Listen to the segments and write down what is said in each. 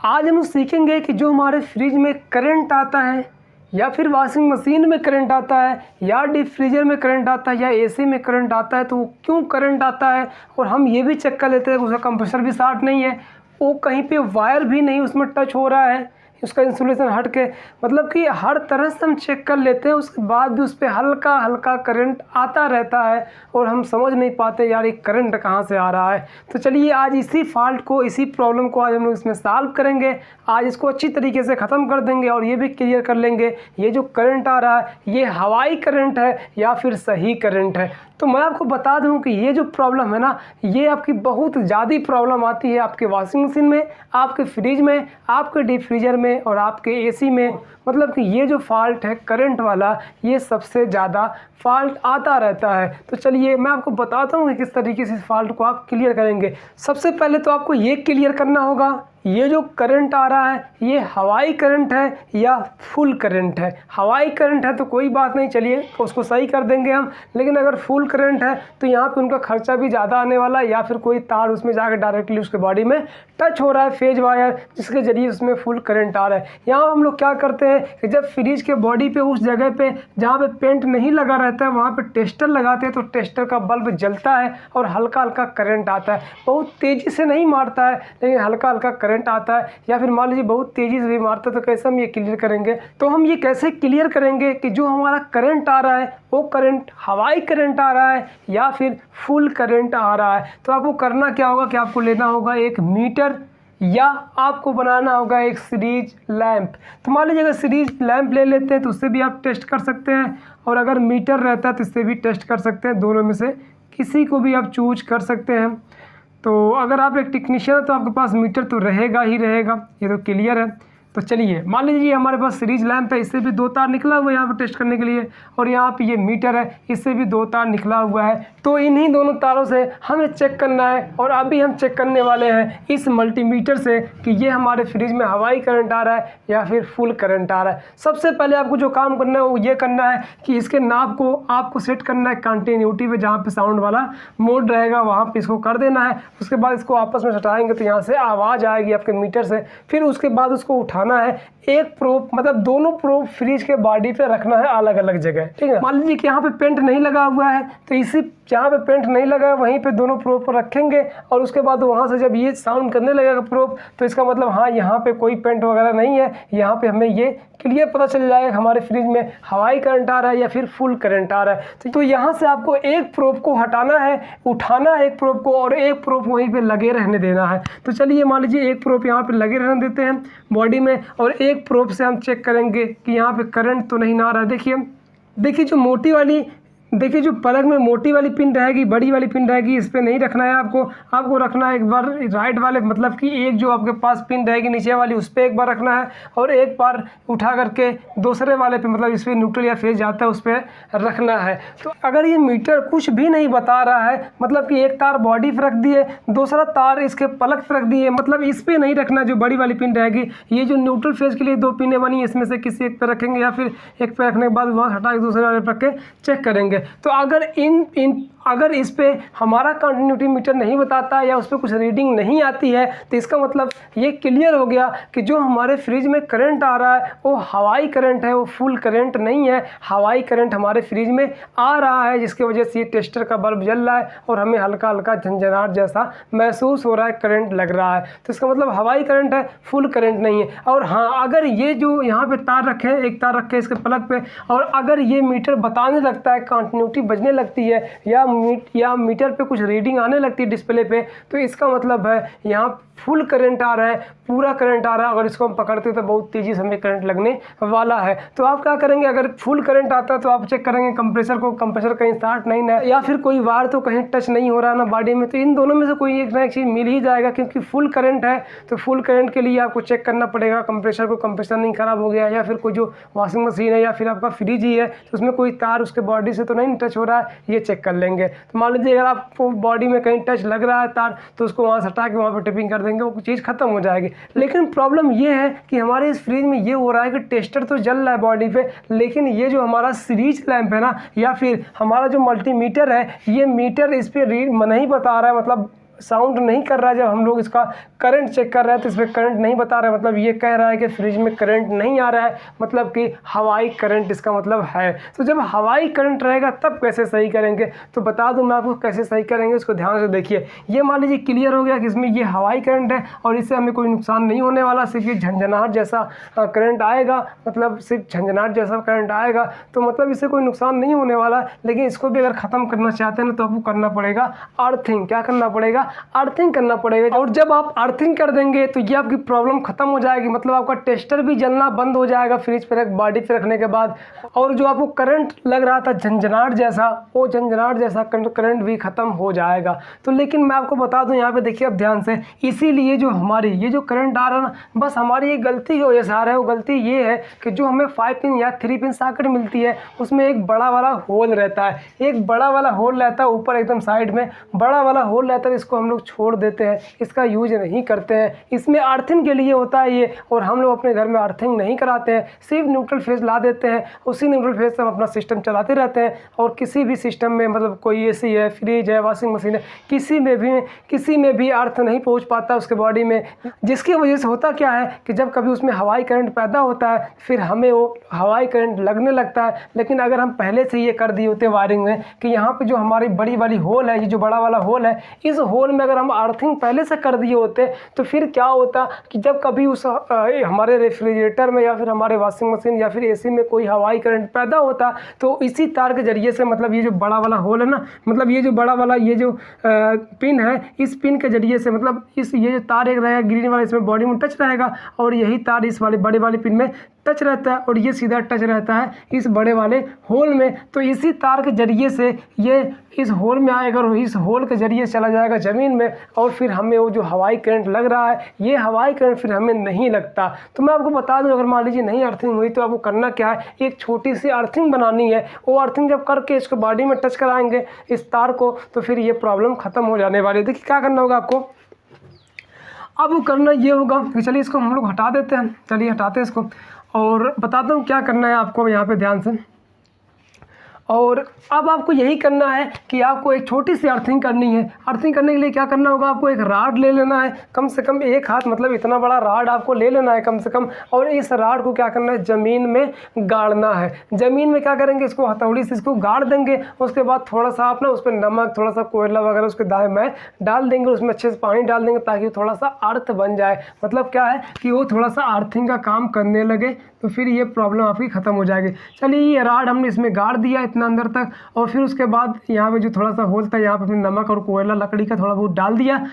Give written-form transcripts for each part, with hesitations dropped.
आज हम सीखेंगे कि जो हमारे फ्रिज में करंट आता है या फिर वॉशिंग मशीन में करंट आता है या डीप फ्रीजर में करंट आता है या एसी में करंट आता है, तो वो क्यों करंट आता है। और हम ये भी चेक कर लेते हैं उसका कंप्रेसर भी शॉर्ट नहीं है, वो कहीं पे वायर भी नहीं उसमें टच हो रहा है, उसका इंसुलेशन हट के, मतलब कि हर तरह से हम चेक कर लेते हैं। उसके बाद भी उस पर हल्का हल्का करंट आता रहता है और हम समझ नहीं पाते यार ये करंट कहाँ से आ रहा है। तो चलिए आज इसी फॉल्ट को, इसी प्रॉब्लम को आज हम लोग इसमें सॉल्व करेंगे। आज इसको अच्छी तरीके से ख़त्म कर देंगे और ये भी क्लियर कर लेंगे ये जो करंट आ रहा है ये हवाई करंट है या फिर सही करंट है। तो मैं आपको बता दूं कि ये जो प्रॉब्लम है ना, ये आपकी बहुत ज़्यादा प्रॉब्लम आती है आपके वॉशिंग मशीन में, आपके फ्रिज में, आपके डीप फ्रीजर में और आपके एसी में। मतलब कि ये जो फॉल्ट है करंट वाला, ये सबसे ज़्यादा फॉल्ट आता रहता है। तो चलिए मैं आपको बताता हूँ कि किस तरीके से इस फॉल्ट को आप क्लियर करेंगे। सबसे पहले तो आपको ये क्लियर करना होगा ये जो करंट आ रहा है ये हवाई करंट है या फुल करंट है। हवाई करंट है तो कोई बात नहीं, चलिए उसको सही कर देंगे हम। लेकिन अगर फुल करंट है तो यहाँ पे उनका खर्चा भी ज़्यादा आने वाला है, या फिर कोई तार उसमें जाकर डायरेक्टली उसके बॉडी में टच हो रहा है, फेज वायर, जिसके जरिए उसमें फुल करंट आ रहा है। यहाँ हम लोग क्या करते हैं कि जब फ्रिज के बॉडी पे उस जगह पे जहाँ पे पेंट नहीं लगा रहता है वहाँ पे टेस्टर लगाते हैं, तो टेस्टर का बल्ब जलता है और हल्का हल्का करंट आता है। बहुत तेज़ी से नहीं मारता है लेकिन हल्का हल्का करंट आता है, या फिर मान लीजिए बहुत तेज़ी से भी मारता है। तो कैसे हम ये क्लियर करेंगे? तो हम ये कैसे क्लियर करेंगे कि जो हमारा करंट आ रहा है वो करंट हवाई करंट आ रहा है या फिर फुल करंट आ रहा है। तो आपको करना क्या होगा कि आपको लेना होगा एक मीटर या आपको बनाना होगा एक सीरीज लैंप। तो मान लीजिए अगर सीरीज लैंप ले लेते हैं तो उससे भी आप टेस्ट कर सकते हैं, और अगर मीटर रहता है तो इससे भी टेस्ट कर सकते हैं। दोनों में से किसी को भी आप चूज कर सकते हैं। तो अगर आप एक टेक्नीशियन है तो आपके पास मीटर तो रहेगा ही रहेगा, ये तो क्लियर है। तो चलिए मान लीजिए हमारे पास सीरीज लैंप है, इससे भी दो तार निकला हुआ है यहाँ पर टेस्ट करने के लिए, और यहाँ पे ये मीटर है, इससे भी दो तार निकला हुआ है। तो इन्हीं दोनों तारों से हमें चेक करना है, और अभी हम चेक करने वाले हैं इस मल्टीमीटर से कि ये हमारे फ्रिज में हवाई करंट आ रहा है या फिर फुल करंट आ रहा है। सबसे पहले आपको जो काम करना है वो ये करना है कि इसके नाब को आपको सेट करना है कंटिन्यूटी पे, जहाँ पे साउंड वाला मोड रहेगा वहाँ पे इसको कर देना है। उसके बाद इसको आपस में सटाएंगे तो यहाँ से आवाज़ आएगी आपके मीटर से। फिर उसके बाद उसको उठाना है, एक प्रोब मतलब दोनों प्रोब फ्रिज के बॉडी पे रखना है अलग अलग जगह, ठीक है। मान लीजिए कि यहाँ पे पेंट नहीं लगा हुआ है तो इसी जहाँ पे पेंट नहीं लगा है वहीं पे दोनों प्रोब को रखेंगे, और उसके बाद वहाँ से जब ये साउंड करने लगेगा प्रोब तो इसका मतलब हाँ यहाँ पे कोई पेंट वगैरह नहीं है। यहाँ पे हमें ये क्लियर पता चल जाएगा हमारे फ्रिज में हवाई करंट आ रहा है या फिर फुल करंट आ रहा है। तो यहाँ से आपको एक प्रोब को हटाना है, उठाना है एक प्रोब को, और एक प्रोब वहीं पे लगे रहने देना है। तो चलिए मान लीजिए एक प्रोब यहाँ पे लगे रहने देते हैं बॉडी में, और एक प्रोब से हम चेक करेंगे कि यहाँ पे करंट तो नहीं आ रहा है। देखिए जो मोटी वाली, देखिए जो प्लग में मोटी वाली पिन रहेगी, बड़ी वाली पिन रहेगी, इस पर नहीं रखना है आपको रखना है एक बार राइट वाले, मतलब कि एक जो आपके पास पिन रहेगी नीचे वाली उस पर एक बार रखना है, और एक बार उठा करके दूसरे वाले पे, मतलब इस पर न्यूट्रल या फेज जाता है उस पर रखना है। तो अगर ये मीटर कुछ भी नहीं बता रहा है, मतलब कि एक तार बॉडी पर रख दिए, दूसरा तार इसके प्लग पर रख दिए, मतलब इस पर नहीं रखना जो बड़ी वाली पिन रहेगी। ये जो न्यूट्रल फेज के लिए दो पिनें बनी इसमें से किसी एक पर रखेंगे, या फिर एक पे रखने के बाद वहाँ हटा के दूसरे वाले पर रख के चेक करेंगे। तो अगर इस पे हमारा कंटिन्यूटी मीटर नहीं बताता है या उस पर कुछ रीडिंग नहीं आती है, तो इसका मतलब ये क्लियर हो गया कि जो हमारे फ्रिज में करंट आ रहा है वो हवाई करंट है, वो फुल करंट नहीं है। हवाई करंट हमारे फ्रिज में आ रहा है जिसकी वजह से ये टेस्टर का बल्ब जल रहा है और हमें हल्का हल्का झंझनाहट जैसा महसूस हो रहा है, करंट लग रहा है। तो इसका मतलब हवाई करंट है, फुल करंट नहीं है। और हाँ, अगर ये जो यहाँ पे तार रखे, एक तार रखे इसके प्लग पे, और अगर ये मीटर बताने लगता है, कंटिन्यूटी बजने लगती है, या मीटर पे कुछ रीडिंग आने लगती है डिस्प्ले पे, तो इसका मतलब है यहाँ फुल करंट आ रहा है, पूरा करंट आ रहा है। अगर इसको हम पकड़ते हैं तो बहुत तेज़ी से हमें करंट लगने वाला है। तो आप क्या करेंगे, अगर फुल करंट आता है तो आप चेक करेंगे कंप्रेसर को, कंप्रेसर कहीं स्टार्ट नहीं ना, या फिर कोई वायर तो कहीं टच नहीं हो रहा ना बॉडी में। तो इन दोनों में से कोई एक ना एक चीज़ मिल ही जाएगा, क्योंकि फुल करंट है। तो फुल करंट के लिए आपको चेक करना पड़ेगा कंप्रेसर को, कंप्रेसर नहीं खराब हो गया, या फिर कोई जो वॉशिंग मशीन है या फिर आपका फ्रिज ही है तो उसमें कोई तार उसके बॉडी से तो नहीं टच हो रहा है, ये चेक कर लेंगे। तो मान लीजिए अगर आपको बॉडी में कहीं टच लग रहा है तार, तो उसको वहाँ से हटा के वहाँ पर टिपिंग कर देंगे, वो चीज़ खत्म हो जाएगी। लेकिन प्रॉब्लम ये है कि हमारे इस फ्रिज में ये हो रहा है कि टेस्टर तो जल रहा है बॉडी पे, लेकिन ये जो हमारा सीरीज लैंप है ना, या फिर हमारा जो मल्टीमीटर है, ये मीटर इस पर रीड नहीं बता रहा है, मतलब साउंड नहीं कर रहा है। जब हम लोग इसका करंट चेक कर रहे हैं तो इसमें करंट नहीं बता रहा है, मतलब ये कह रहा है कि फ्रिज में करंट नहीं आ रहा है, मतलब कि हवाई करंट इसका मतलब है। तो जब हवाई करंट रहेगा तब कैसे सही करेंगे, तो बता दूं मैं आपको कैसे सही करेंगे, उसको ध्यान से देखिए। ये मान लीजिए क्लियर हो गया कि इसमें ये हवाई करंट है और इससे हमें कोई नुकसान नहीं होने वाला, सिर्फ ये झंझनाहट जैसा करंट आएगा, मतलब सिर्फ झंझनाहट जैसा करंट आएगा, तो मतलब इससे कोई नुकसान नहीं होने वाला। लेकिन इसको भी अगर ख़त्म करना चाहते हैं ना तो आपको करना पड़ेगा अर्थिंग। क्या करना पड़ेगा? अर्थिंग करना पड़ेगा। और जब आप अर्थिंग कर देंगे तो ये आपकी प्रॉब्लम ख़त्म हो जाएगी, मतलब आपका टेस्टर भी जलना बंद हो जाएगा फ्रिज पर बॉडी पे रखने के बाद। और जो आपको करंट लग रहा था झंझनाहट जैसा, वो झंझनाहट जैसा करंट भी ख़त्म हो जाएगा। तो लेकिन मैं आपको बता दूं यहाँ पे देखिए अब ध्यान से, इसीलिए जो हमारी ये जो करंट आ रहा है ना, बस हमारी एक गलती की वजह से आ रहा है। वो गलती ये है कि जो हमें 5 पिन या 3 पिन सॉकेट मिलती है उसमें एक बड़ा वाला होल रहता है, एक बड़ा वाला होल रहता है ऊपर एकदम साइड में, बड़ा वाला होल रहता है, इसको हम लोग छोड़ देते हैं, इसका यूज नहीं करते हैं। इसमें अर्थिंग के लिए होता है ये, और हम लोग अपने घर में अर्थिंग नहीं कराते हैं, सिर्फ न्यूट्रल फेज ला देते हैं, उसी न्यूट्रल फेज से हम अपना सिस्टम चलाते रहते हैं। और किसी भी सिस्टम में, मतलब कोई एसी है, फ्रिज है, वॉशिंग मशीन है, किसी में भी अर्थ नहीं पहुंच पाता उसके बॉडी में, जिसकी वजह से होता क्या है कि जब कभी उसमें हवाई करंट पैदा होता है फिर हमें वो हवाई करंट लगने लगता है। लेकिन अगर हम पहले से ये कर दिए होते वायरिंग में कि यहाँ पे जो हमारी बड़ी वाली होल है, ये जो बड़ा वाला होल है, इस होल में अगर हम अर्थिंग पहले से कर दिए होते तो फिर क्या होता कि जब कभी उस हमारे रेफ्रिजरेटर में या फिर हमारे वॉशिंग मशीन या फिर एसी में कोई हवाई करंट पैदा होता तो इसी तार के जरिए से, मतलब ये जो बड़ा वाला होल है ना, मतलब ये जो बड़ा वाला ये जो पिन है, इस पिन के जरिए से, मतलब ये जो तार एक रहेगा ग्रीन वाला, इसमें बॉडी में टच रहेगा और यही तार इस वाले बड़े वाले पिन में टच रहता है और ये सीधा टच रहता है इस बड़े वाले होल में। तो इसी तार के जरिए से ये इस होल में आएगा और इस होल के जरिए चला जाएगा ज़मीन में, और फिर हमें वो जो हवाई करंट लग रहा है ये हवाई करंट फिर हमें नहीं लगता। तो मैं आपको बता दूं, अगर मान लीजिए नहीं अर्थिंग हुई तो आपको करना क्या है, एक छोटी सी अर्थिंग बनानी है। वो अर्थिंग जब करके इसको बॉडी में टच कराएंगे इस तार को तो फिर ये प्रॉब्लम ख़त्म हो जाने वाली है। देखिए क्या करना होगा आपको, अब वो करना ये होगा कि चलिए इसको हम लोग हटा देते हैं, चलिए हटाते हैं इसको और बताता हूँ क्या करना है आपको यहाँ पे ध्यान से। और अब आपको यही करना है कि आपको एक छोटी सी अर्थिंग करनी है। अर्थिंग करने के लिए क्या करना होगा, आपको एक राड ले लेना है, कम से कम 1 हाथ, मतलब इतना बड़ा राड आपको ले लेना है कम से कम। और इस राड को क्या करना है, ज़मीन में गाड़ना है। ज़मीन में क्या करेंगे, इसको हथौड़ी से इसको गाड़ देंगे। उसके बाद थोड़ा सा आप ना उस पर नमक, थोड़ा सा कोयला वगैरह उसके दाएँ में डाल देंगे, उसमें अच्छे से पानी डाल देंगे ताकि थोड़ा सा अर्थ बन जाए। मतलब क्या है कि वो थोड़ा सा अर्थिंग का काम करने लगे तो फिर ये प्रॉब्लम आपकी ख़त्म हो जाएगी। चलिए ये राड हमने इसमें गाड़ दिया इतना अंदर तक, और फिर उसके बाद यहाँ पे जो थोड़ा सा होल था यहाँ पे नमक और कोयला लकड़ी का थोड़ा बहुत डाल दिया।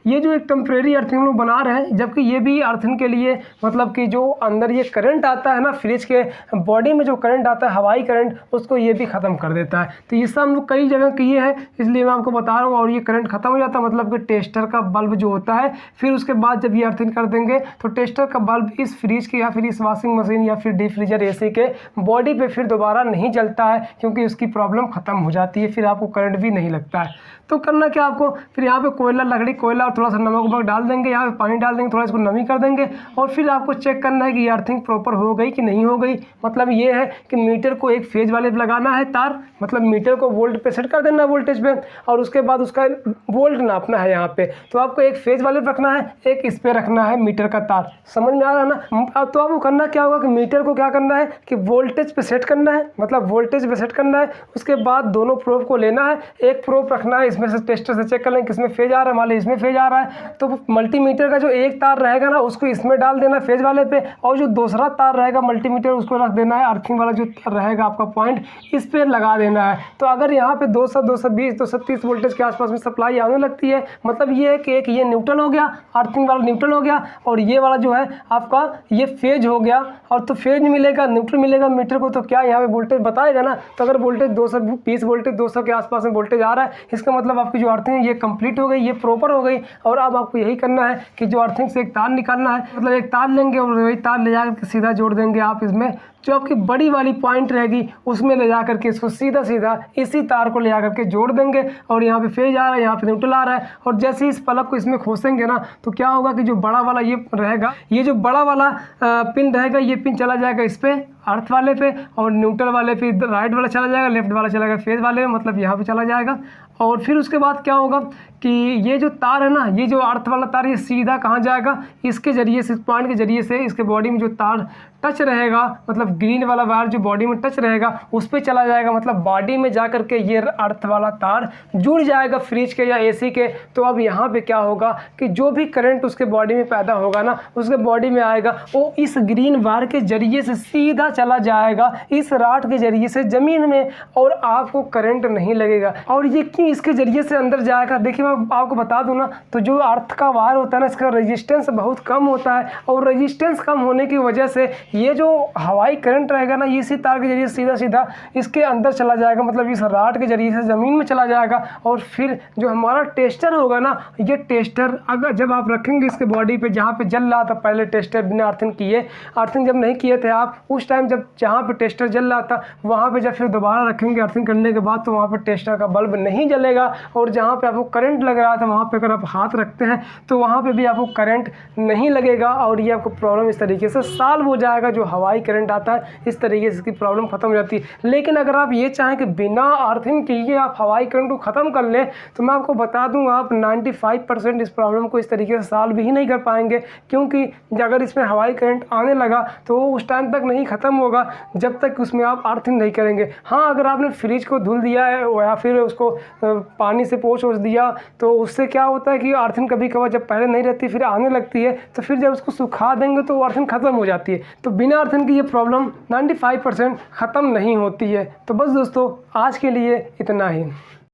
ये जो एक टेम्प्रेरी अर्थिंग हम लोग बना रहे हैं, जबकि ये भी अर्थिंग के लिए, मतलब कि जो अंदर ये करंट आता है ना फ्रिज के बॉडी में, जो करंट आता है हवाई करंट, उसको ये भी ख़त्म कर देता है। तो इससे हम लोग कई जगह किए हैं, इसलिए मैं आपको बता रहा हूँ। और ये करंट ख़त्म हो जाता है, मतलब कि टेस्टर का बल्ब जो होता है, फिर उसके बाद जब ये अर्थिंग कर देंगे तो टेस्टर का बल्ब इस फ्रिज के या फिर इस वॉशिंग मशीन या फिर डीप फ्रीजर एसी के बॉडी पर फिर दोबारा नहीं जलता है, क्योंकि उसकी प्रॉब्लम ख़त्म हो जाती है, फिर आपको करंट भी नहीं लगता है। तो करना क्या आपको, फिर यहाँ पे कोयला, लकड़ी, कोयला और थोड़ा सा नमक वमक डाल देंगे, यहाँ पे पानी डाल देंगे, थोड़ा इसको नमी कर देंगे। और फिर आपको चेक करना है कि ये अर्थिंग प्रॉपर हो गई कि नहीं हो गई। मतलब ये है कि मीटर को एक फेज वाले पे लगाना है तार, मतलब मीटर को वोल्ट पे सेट कर देना वोल्टेज पे, और उसके बाद उसका वोल्ट नापना है यहाँ पे। तो आपको एक फेज वाले पे रखना है, एक इस पे रखना है मीटर का तार। समझ में आ रहा है ना। तो आपको करना क्या होगा कि मीटर को क्या करना है कि वोल्टेज पे सेट करना है, मतलब वोल्टेज पे सेट करना है। उसके बाद दोनों प्रोब को लेना है, एक प्रोब रखना है इसमें से, टेस्टर से चेक कर लें किसमें फेज आ रहा है, मान लीजिए इसमें फेज आ रहा है तो मल्टीमीटर का जो एक तार रहेगा ना उसको इसमें डाल देना फेज वाले पे, और जो दूसरा तार रहेगा मल्टीमीटर उसको रख देना है, अर्थिंग वाला जो तार रहेगा आपका पॉइंट, इस पे लगा देना है। तो अगर यहाँ पे 200, 220, 230 वोल्टेज के आसपास में सप्लाई आने लगती है, मतलब ये है कि एक ये न्यूट्रल हो गया, अर्थिंग वाला न्यूट्रल हो गया, और ये वाला जो है आपका ये फेज हो गया। और तो फेज मिलेगा, न्यूट्रल मिलेगा मीटर को, तो क्या यहाँ पे वोल्टेज बताएगा ना। तो अगर वोल्टेज 220 वोल्टेज 200 के आसपास में वोल्टेज आ रहा है, इसका मतलब आपकी जो अर्थिंग है ये कंप्लीट हो गई, ये प्रॉपर हो गई। और अब आपको यही करना है कि जो अर्थिंग से एक तार निकालना है, मतलब एक तार लेंगे और वही तार ले जाकर सीधा जोड़ देंगे आप इसमें, जो आपकी बड़ी वाली पॉइंट रहेगी उसमें ले जा करके इसको सीधा इसी तार को ले जा करके जोड़ देंगे। और यहाँ पे फेज आ रहा है, यहाँ पे न्यूट्रल आ रहा है, और जैसे इस प्लग को इसमें खोसेंगे ना तो क्या होगा कि जो बड़ा वाला ये रहेगा, ये जो बड़ा वाला पिन रहेगा, ये पिन चला जाएगा इस पे अर्थ वाले पे, और न्यूट्रल वाले पे राइट वाला चला जाएगा, लेफ्ट वाला चला जाएगा फेज वाले में, मतलब यहाँ पे चला जाएगा। और फिर उसके बाद क्या होगा कि ये जो तार है ना, ये जो अर्थ वाला तार, ये सीधा कहाँ जाएगा, इसके ज़रिए से, इस पॉइंट के ज़रिए से इसके बॉडी में जो तार टच रहेगा, मतलब ग्रीन वाला वायर जो बॉडी में टच रहेगा उस पर चला जाएगा, मतलब बॉडी में जा कर के ये अर्थ वाला तार जुड़ जाएगा फ्रिज के या एसी के। तो अब यहाँ पे क्या होगा कि जो भी करंट उसके बॉडी में पैदा होगा ना, उसके बॉडी में आएगा, वो इस ग्रीन वायर के ज़रिए से सीधा चला जाएगा इस रॉड के ज़रिए से ज़मीन में, और आपको करंट नहीं लगेगा। और ये क्यों इसके ज़रिए से अंदर जाएगा, देखिए मैं आपको बता दूं ना, तो जो अर्थ का वायर होता है ना, इसका रेजिस्टेंस बहुत कम होता है, और रेजिस्टेंस कम होने की वजह से ये जो हवाई करंट रहेगा ना, ये इसी तार के जरिए सीधा सीधा इसके अंदर चला जाएगा, मतलब इस रॉड के जरिए से ज़मीन में चला जाएगा। और फिर जो हमारा टेस्टर होगा ना, ये टेस्टर अगर जब आप रखेंगे इसके बॉडी पे, जहाँ पे जल रहा था पहले टेस्टर बिना अर्थिंग किए, अर्थिंग जब नहीं किए थे आप, उस टाइम जब जहाँ पे टेस्टर जल रहा था वहाँ पे जब फिर दोबारा रखेंगे अर्थिंग करने के बाद, तो वहाँ पे टेस्टर का बल्ब नहीं जलेगा, और जहाँ पे आपको करंट लग रहा था वहाँ पे अगर आप हाथ रखते हैं तो वहाँ पे भी आपको करंट नहीं लगेगा, और ये आपको प्रॉब्लम इस तरीके से सॉल्व हो जाएगा। जो हवाई करंट आता है इस तरीके से इसकी प्रॉब्लम खत्म हो जाती है। लेकिन अगर आप ये चाहें कि बिना अर्थिंग किए आप हवाई करंट को ख़त्म कर लें, तो मैं आपको बता दूँ आप 95% इस प्रॉब्लम को इस तरीके से सॉल्व ही नहीं कर पाएंगे, क्योंकि अगर इसमें हवाई करंट आने लगा तो वो उस टाइम तक नहीं ख़त्म होगा जब तक उसमें आप अर्थिंग नहीं करेंगे। हाँ, अगर आपने फ्रिज को धुल दिया है या फिर उसको पानी से पोंछ दिया, तो उससे क्या होता है कि अर्थिंग कभी कभार जब पहले नहीं रहती फिर आने लगती है, तो फिर जब उसको सुखा देंगे तो वो अर्थिंग ख़त्म हो जाती है। तो बिना अर्थिंग की ये प्रॉब्लम 95% ख़त्म नहीं होती है। तो बस दोस्तों, आज के लिए इतना ही।